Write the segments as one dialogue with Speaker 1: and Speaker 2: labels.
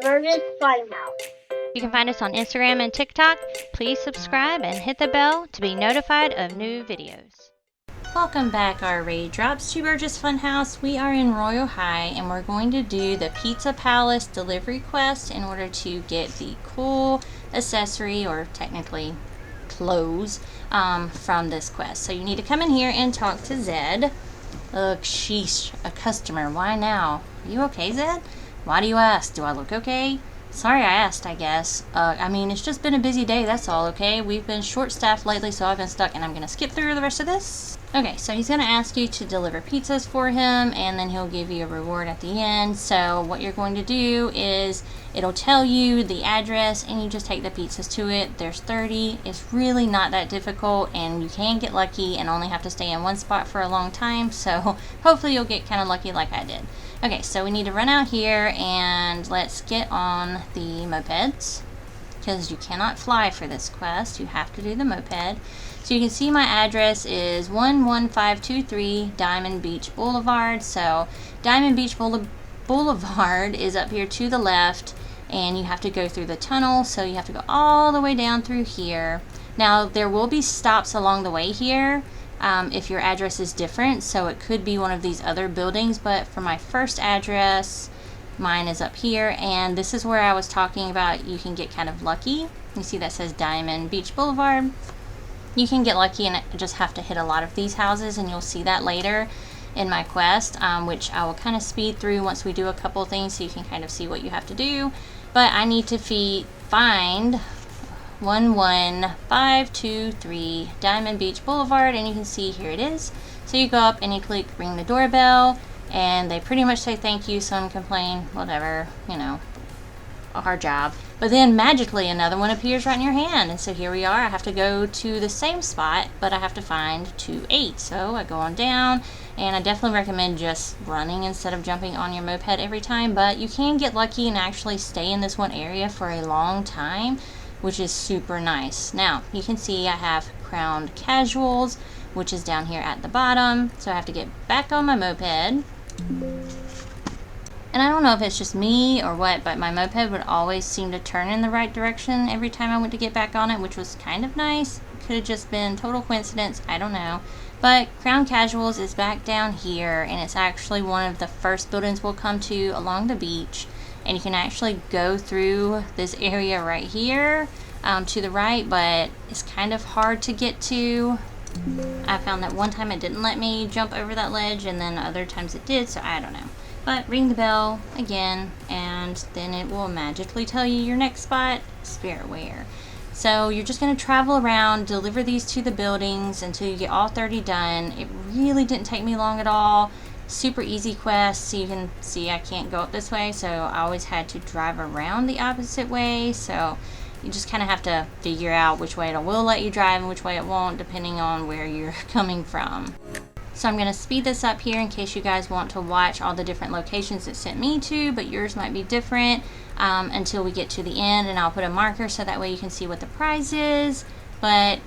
Speaker 1: Oversized Funhouse.
Speaker 2: You can find us on Instagram and TikTok. Please subscribe and hit the bell to be notified of new videos. Welcome back, our Raid Drops to Burgess Funhouse. We are in Royal High and we're going to do the Pizza Palace delivery quest in order to get the cool accessory, or technically clothes, from this quest. So you need to come in here and talk to Zed. Ugh, sheesh, a customer. Why now? Are you okay, Zed? Why do you ask? Do I look okay? Sorry I asked, I guess. I mean, it's just been a busy day, that's all, okay? We've been short-staffed lately, so I've been stuck, and I'm gonna skip through the rest of this. Okay, so he's gonna ask you to deliver pizzas for him, and then he'll give you a reward at the end. So what you're going to do is, it'll tell you the address, and you just take the pizzas to it. There's 30. It's really not that difficult, and you can get lucky and only have to stay in one spot for a long time, so hopefully you'll get kind of lucky like I did. Okay, so we need to run out here, and let's get on the mopeds, because you cannot fly for this quest. You have to do the moped. So you can see my address is 11523 Diamond Beach Boulevard. So Diamond Beach Boulevard is up here to the left, and you have to go through the tunnel, so you have to go all the way down through here. Now there will be stops along the way here if your address is different, so it could be one of these other buildings, but for my first address, mine is up here, and this is where I was talking about you can get kind of lucky. You see that says Diamond Beach Boulevard. You can get lucky and just have to hit a lot of these houses, and you'll see that later in my quest, which I will kind of speed through once we do a couple things so you can kind of see what you have to do. But I need to find 11523 Diamond Beach Boulevard, and you can see here it is. So you go up and you click ring the doorbell, and they pretty much say thank you, some complain, whatever, you know, a hard job. But then magically another one appears right in your hand, and so here we are. I have to go to the same spot, but I have to find 2-8. So I go on down, and I definitely recommend just running instead of jumping on your moped every time, but you can get lucky and actually stay in this one area for a long time, which is super nice. Now you can see I have Crowned Casuals, which is down here at the bottom, so I have to get back on my moped. And I don't know if it's just me or what, but my moped would always seem to turn in the right direction every time I went to get back on it, which was kind of nice. Could have just been total coincidence, I don't know. But Crown Casuals is back down here, and it's actually one of the first buildings we'll come to along the beach. And you can actually go through this area right here to the right, but it's kind of hard to get to. I found that one time it didn't let me jump over that ledge, and then other times it did, so I don't know. But ring the bell again, and then it will magically tell you your next spot, Spiritware. So you're just going to travel around, deliver these to the buildings until you get all 30 done. It really didn't take me long at all. Super easy quest. So you can see I can't go up this way, so I always had to drive around the opposite way. So you just kind of have to figure out which way it will let you drive and which way it won't, depending on where you're coming from. So I'm going to speed this up here in case you guys want to watch all the different locations it sent me to, but yours might be different until we get to the end, and I'll put a marker so that way you can see what the prize is. But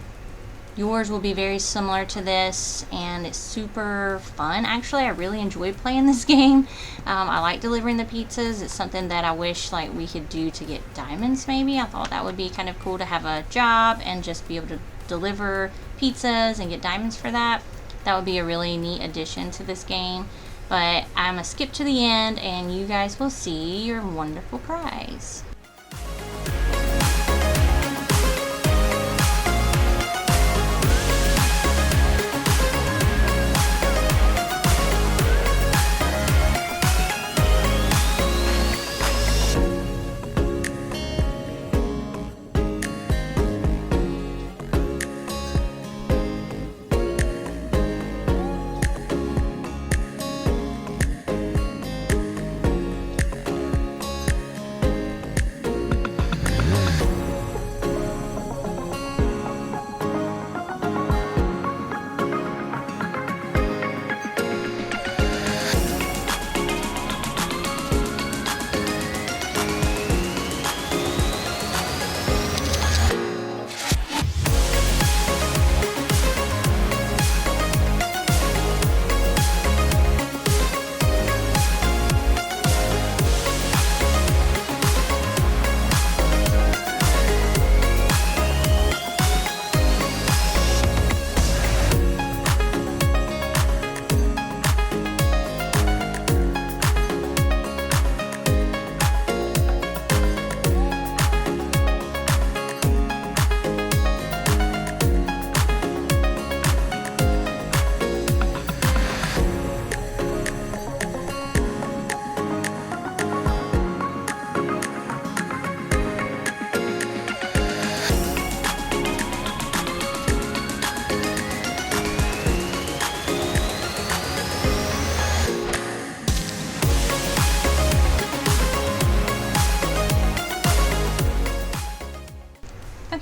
Speaker 2: yours will be very similar to this, and it's super fun. Actually, I really enjoyed playing this game. I like delivering the pizzas. It's something that I wish like we could do to get diamonds maybe. I thought that would be kind of cool to have a job and just be able to deliver pizzas and get diamonds for that. That would be a really neat addition to this game. But I'm going to skip to the end, and you guys will see your wonderful prize.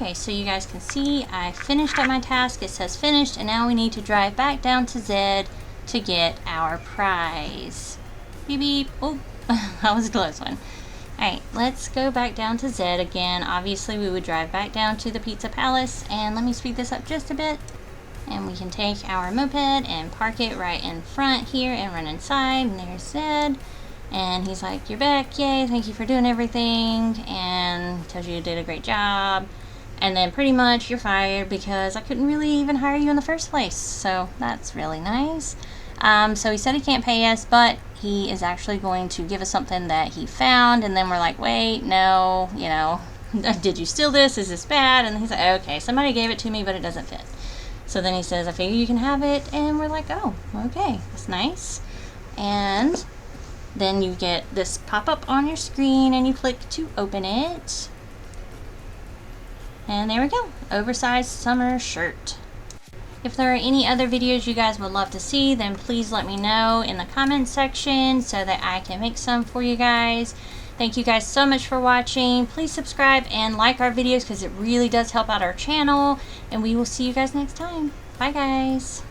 Speaker 2: Okay, so you guys can see I finished up my task. It says finished, and now we need to drive back down to Zed to get our prize. Beep beep. Oh, that was a close one. Alright, let's go back down to Zed again. Obviously, we would drive back down to the Pizza Palace, and let me speed this up just a bit. And we can take our moped and park it right in front here and run inside, and there's Zed. And he's like, "You're back, yay, thank you for doing everything," and tells you did a great job. And then pretty much you're fired because I couldn't really even hire you in the first place. So that's really nice. So he said he can't pay us, but he is actually going to give us something that he found. And then we're like, wait, no, you know, did you steal this? Is this bad? And he's like, okay, somebody gave it to me, but it doesn't fit. So then he says, I figure you can have it. And we're like, oh, okay, that's nice. And then you get this pop-up on your screen and you click to open it. And there we go, oversized summer shirt. If there are any other videos you guys would love to see, then please let me know in the comments section so that I can make some for you guys. Thank you guys so much for watching. Please subscribe and like our videos because it really does help out our channel. And we will see you guys next time. Bye guys.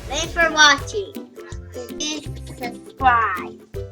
Speaker 1: Thanks for watching. Please subscribe.